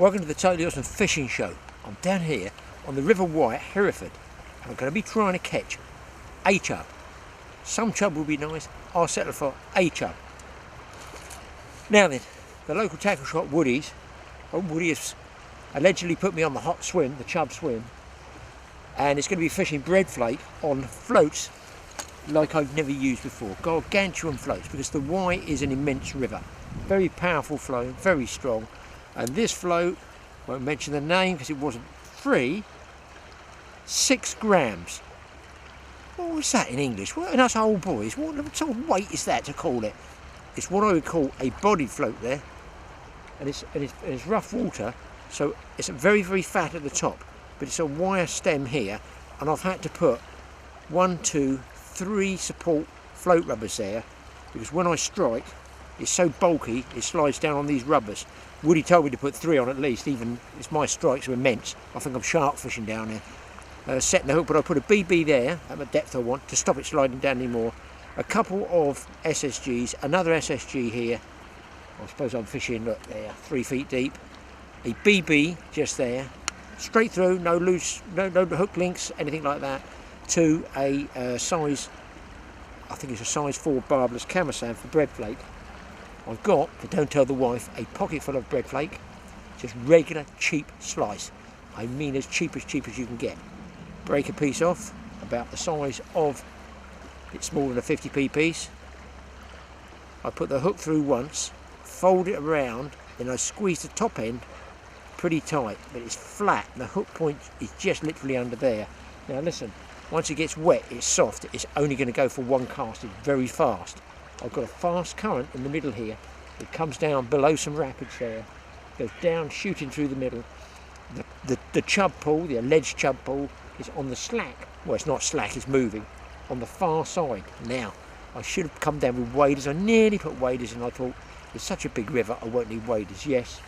Welcome to the Totally Awesome Fishing Show. I'm down here on the River Wye at Hereford. I'm going to be trying to catch a chub. Some chub will be nice. I'll settle for a chub. Now then, the local tackle shop Woody's. Woody has allegedly put me on the hot swim, the chub swim, and it's going to be fishing breadflake on floats like I've never used before. Gargantuan floats, because the Wye is an immense river. Very powerful flow, very strong. And this float, won't mention the name because it wasn't free, 6 grams. What was that in English? What, and us old boys, what sort of weight is that to call it? It's what I would call a body float there. And it's rough water, so it's very, very fat at the top. But it's a wire stem here, and I've had to put 1, 2, 3 support float rubbers there, because when I strike, it's so bulky, it slides down on these rubbers. Woody told me to put 3 on at least, even it's my strikes are immense. I think I'm shark fishing down there. Setting the hook, but I put a BB there at the depth I want to stop it sliding down anymore. A couple of SSGs, another SSG here. I suppose I'm fishing, look there, 3 feet deep. A BB just there, straight through, no loose, no hook links, anything like that. To a size, I think it's a size 4 barbless camisand for breadflake. I've got, but don't tell the wife, a pocket full of breadflake, just regular cheap slice. I mean as cheap as you can get. Break a piece off, about the size of, it's smaller than a 50p piece. I put the hook through once, fold it around, then I squeeze the top end pretty tight, but it's flat. The hook point is just literally under there. Now listen, once it gets wet, it's soft. It's only going to go for 1 cast. It's very fast. I've got a fast current in the middle here. It comes down below some rapids there, goes down shooting through the middle. The chub pool, the alleged chub pool, is on the slack. Well, it's not slack, it's moving on the far side. Now, I should have come down with waders. I nearly put waders in. I thought, it's such a big river, I won't need waders. Yes,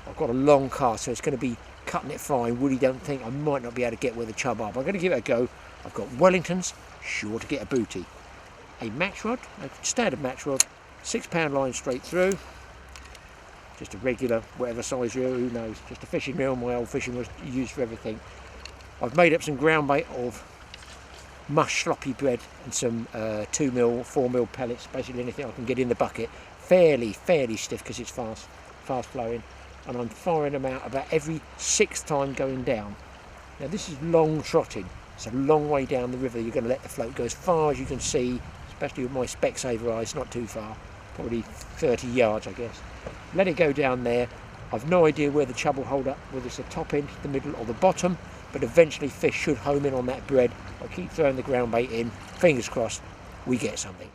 I've got a long cast, so it's going to be cutting it fine. Woody don't think I might not be able to get where the chub are, but I'm going to give it a go. I've got Wellingtons, sure to get a booty. A match rod, a standard match rod, 6-pound line straight through. Just a regular, whatever size reel, who knows. Just a fishing reel, my old fishing was used for everything. I've made up some ground bait of mush sloppy bread and some 2mm, 4mm pellets, basically anything I can get in the bucket. Fairly stiff because it's fast flowing. And I'm firing them out about every 6th time going down. Now this is long trotting. It's a long way down the river. You're going to let the float go as far as you can see, especially with my Specsavers eyes, not too far, probably 30 yards I guess. Let it go down there. I've no idea where the chub will hold up, whether it's the top end, the middle or the bottom, but eventually fish should home in on that bread. I'll keep throwing the ground bait in, fingers crossed, we get something.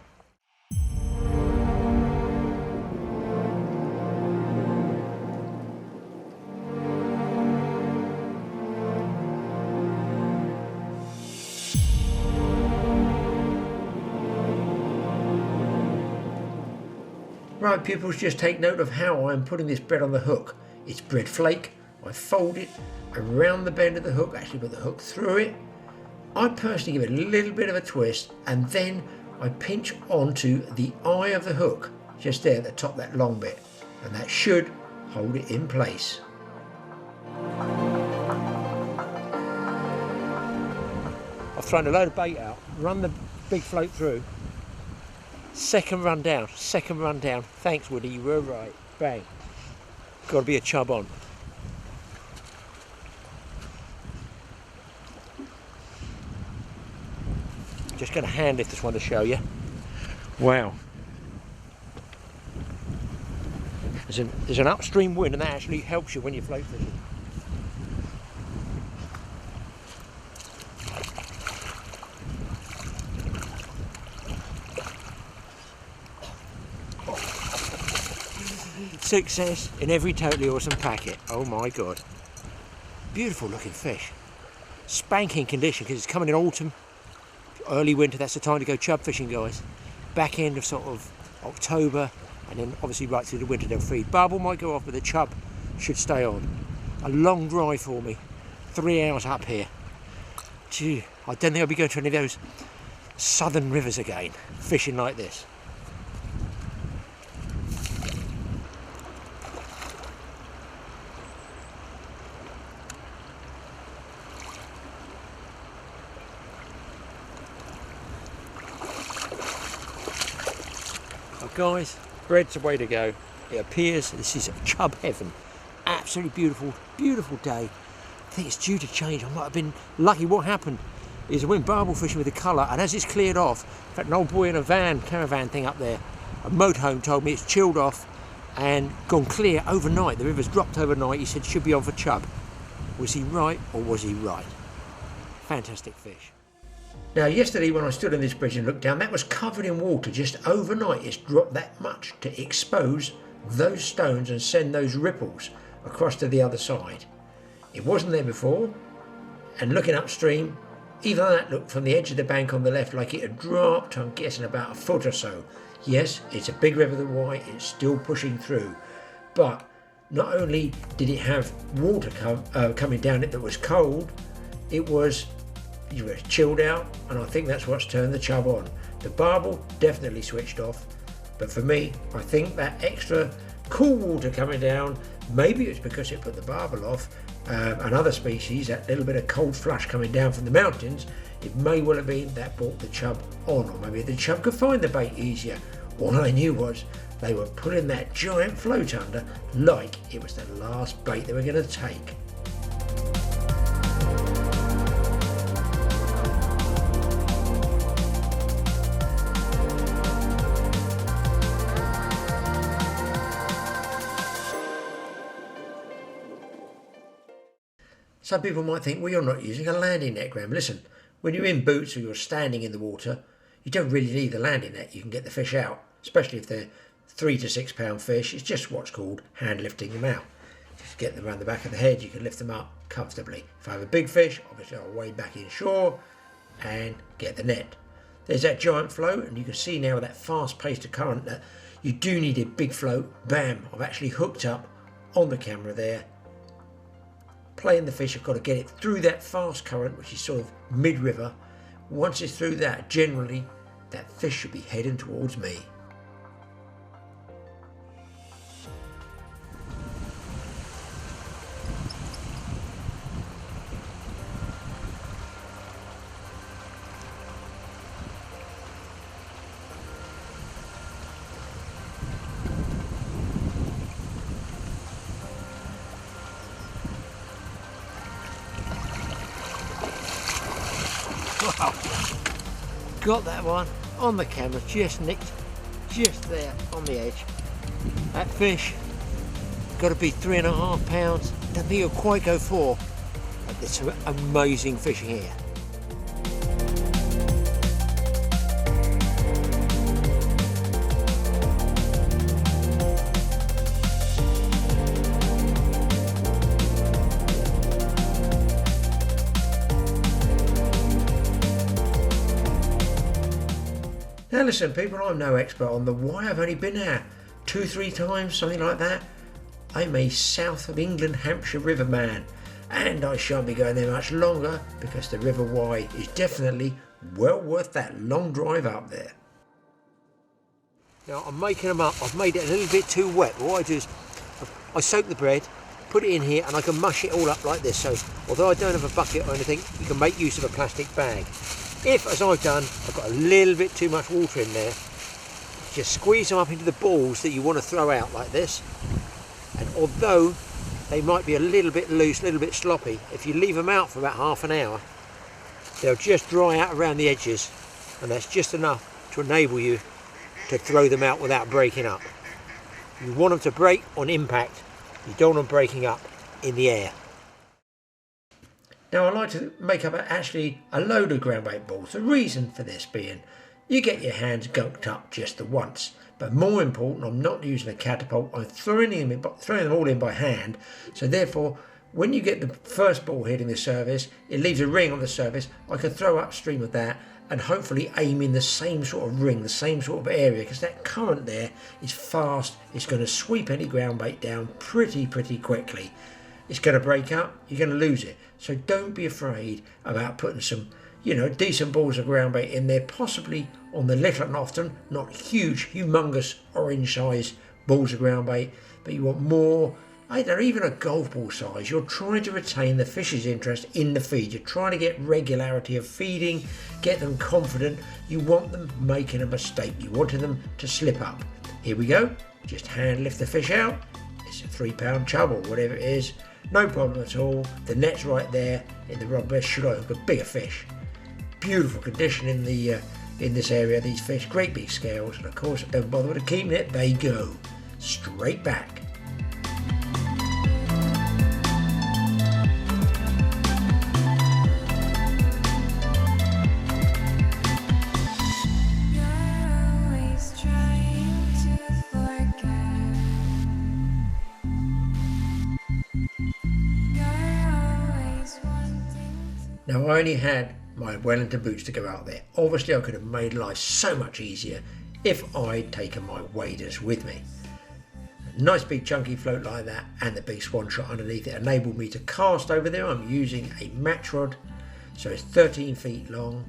Right, pupils, just take note of how I'm putting this bread on the hook. It's bread flake. I fold it around the bend of the hook, actually put the hook through it. I personally give it a little bit of a twist, and then I pinch onto the eye of the hook, just there at the top, that long bit, and that should hold it in place. I've thrown a load of bait out, run the big float through. Second run down. Thanks, Woody, you were right. Bang. Got to be a chub on. Just going to hand lift this one to show you. Wow. There's an upstream wind, and that actually helps you when you're float fishing. Success in every Totally Awesome packet. Oh my god. Beautiful looking fish. Spanking condition because it's coming in autumn, early winter. That's the time to go chub fishing, guys. Back end of sort of October, and then obviously right through the winter they'll feed. Barbel might go off, but the chub should stay on. A long drive for me, 3 hours up here. Gee, I don't think I'll be going to any of those southern rivers again, fishing like this. Guys, bread's the way to go. It appears this is chub heaven. Absolutely beautiful, beautiful day. I think it's due to change. I might have been lucky. What happened is I went barbel fishing with the colour, and as it's cleared off, in fact, an old boy in a caravan thing up there, a motorhome, told me it's chilled off and gone clear overnight. The river's dropped overnight. He said it should be on for chub. Was he right or was he right? Fantastic fish. Now, yesterday when I stood on this bridge and looked down, that was covered in water. Just overnight it's dropped that much to expose those stones and send those ripples across to the other side. It wasn't there before, and looking upstream, even that looked from the edge of the bank on the left like it had dropped, I'm guessing about a foot or so. Yes, it's a big river, the Wye, it's still pushing through, but not only did it have water coming down it that was cold, it was chilled out, and I think that's what's turned the chub on. The barbel definitely switched off, but for me, I think that extra cool water coming down, maybe it's because it put the barbel off, and other species, that little bit of cold flush coming down from the mountains, it may well have been that brought the chub on, or maybe the chub could find the bait easier. All I knew was they were pulling that giant float under like it was the last bait they were going to take. Some people might think, well, you're not using a landing net, Graeme. Listen, when you're in boots or you're standing in the water, you don't really need the landing net. You can get the fish out, especially if they're 3 to 6 pound fish. It's just what's called hand lifting them out. Just get them around the back of the head, you can lift them up comfortably. If I have a big fish, obviously I'll wade back inshore and get the net. There's that giant float, and you can see now that fast paced current that you do need a big float. Bam, I've actually hooked up on the camera there. Playing the fish, I've got to get it through that fast current, which is sort of mid-river. Once it's through that, generally, that fish should be heading towards me. Wow, got that one on the camera, just nicked, just there on the edge. That fish got to be 3.5 pounds. Don't think it'll quite go 4. But there's some amazing fishing here. Now listen people, I'm no expert on the Wye. I've only been there 2-3 times, something like that. I'm a south of England, Hampshire river man, and I shan't be going there much longer because the River Wye is definitely well worth that long drive up there. Now I'm making them up. I've made it a little bit too wet. What I do is I soak the bread, put it in here, and I can mush it all up like this. So although I don't have a bucket or anything, you can make use of a plastic bag. If, as I've done, I've got a little bit too much water in there, just squeeze them up into the balls that you want to throw out like this. And although they might be a little bit loose, a little bit sloppy, if you leave them out for about half an hour, they'll just dry out around the edges, and that's just enough to enable you to throw them out without breaking up. You want them to break on impact, you don't want them breaking up in the air. Now I like to make up actually a load of ground bait balls. The reason for this being, you get your hands gunked up just the once. But more important, I'm not using a catapult, I'm throwing them all in by hand. So therefore, when you get the first ball hitting the surface, it leaves a ring on the surface. I can throw upstream of that and hopefully aim in the same sort of ring, the same sort of area, because that current there is fast. It's going to sweep any ground bait down pretty quickly. It's going to break up, you're going to lose it. So don't be afraid about putting some, decent balls of ground bait in there, possibly on the little and often, not huge, humongous orange size balls of ground bait, but you want more, I don't know, even a golf ball size. You're trying to retain the fish's interest in the feed. You're trying to get regularity of feeding, get them confident. You want them making a mistake. You wanted them to slip up. Here we go, just hand lift the fish out. It's a 3 pound chub or whatever it is, no problem at all. The net's right there in the rod bed, should I hook a bigger fish. Beautiful condition in this area, these fish, great big scales, and of course I don't bother with keeping it, they go straight back. Now I only had my Wellington boots to go out there. Obviously I could have made life so much easier if I'd taken my waders with me. A nice big chunky float like that and the big swan shot underneath it enabled me to cast over there. I'm using a match rod, so it's 13 feet long,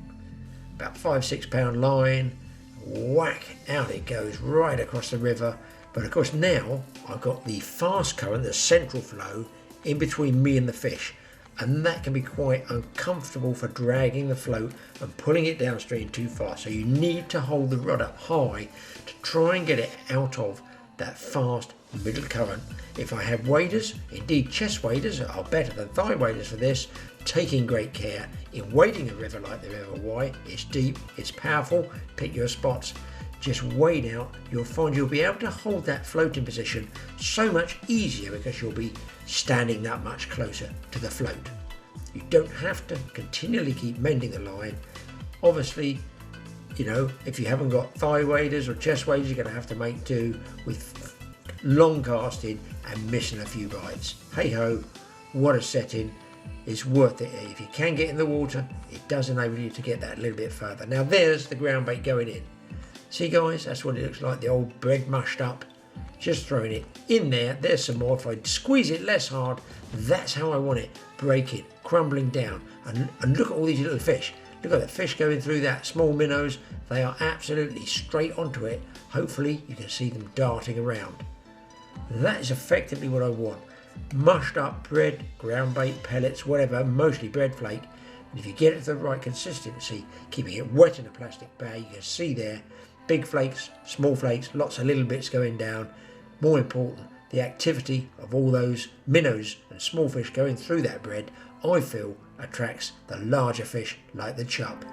about 5-6 pound line, whack, out it goes right across the river. But of course now I've got the fast current, the central flow, in between me and the fish. And that can be quite uncomfortable for dragging the float and pulling it downstream too far. So you need to hold the rod up high to try and get it out of that fast middle current. If I have waders, indeed chest waders are better than thigh waders for this, taking great care in wading a river like the River Wye. It's deep, it's powerful, pick your spots. Just wade out, you'll find you'll be able to hold that floating position so much easier because you'll be standing that much closer to the float. You don't have to continually keep mending the line. Obviously, you know, if you haven't got thigh waders or chest waders, you're going to have to make do with long casting and missing a few bites. Hey ho, what a setting. It's worth it. If you can get in the water, it does enable you to get that a little bit further. Now there's the ground bait going in. See guys, that's what it looks like, the old bread mushed up. Just throwing it in there. There's some more. If I squeeze it less hard, that's how I want it. Break it, crumbling down. And look at all these little fish. Look at the fish going through that, small minnows. They are absolutely straight onto it. Hopefully you can see them darting around. That is effectively what I want. Mushed up bread, ground bait, pellets, whatever, mostly bread flake. And if you get it to the right consistency, keeping it wet in a plastic bag, you can see there, big flakes, small flakes, lots of little bits going down. More important, the activity of all those minnows and small fish going through that bread, I feel attracts the larger fish like the chub.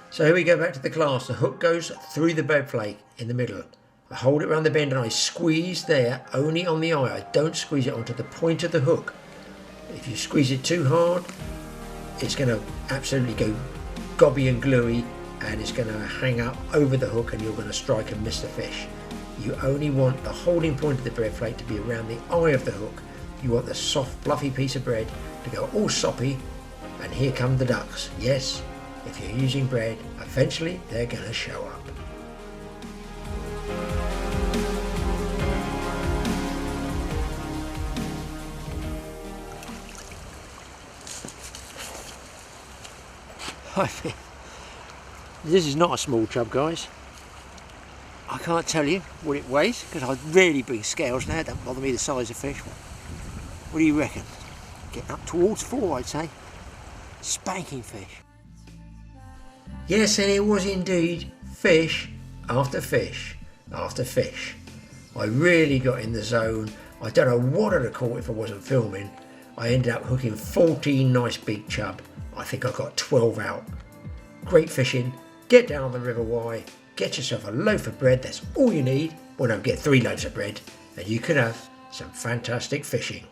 So here we go back to the class. The hook goes through the bread flake in the middle. I hold it around the bend and I squeeze there only on the eye. I don't squeeze it onto the point of the hook. If you squeeze it too hard, it's going to absolutely go gobby and gluey and it's going to hang up over the hook and you're going to strike and miss the fish. You only want the holding point of the bread flake to be around the eye of the hook. You want the soft, fluffy piece of bread to go all soppy, and here come the ducks. Yes, if you're using bread, eventually they're going to show up. This is not a small chub, guys. I can't tell you what it weighs because I really bring scales now. It don't bother me the size of fish. What do you reckon? Getting up towards 4, I'd say. Spanking fish. Yes, and it was indeed fish after fish after fish. I really got in the zone. I don't know what I'd have caught if I wasn't filming. I ended up hooking 14 nice big chub. I think I got 12 out. Great fishing. Get down on the River Wye. Get yourself a loaf of bread. That's all you need. Well, no, get 3 loaves of bread and you could have some fantastic fishing.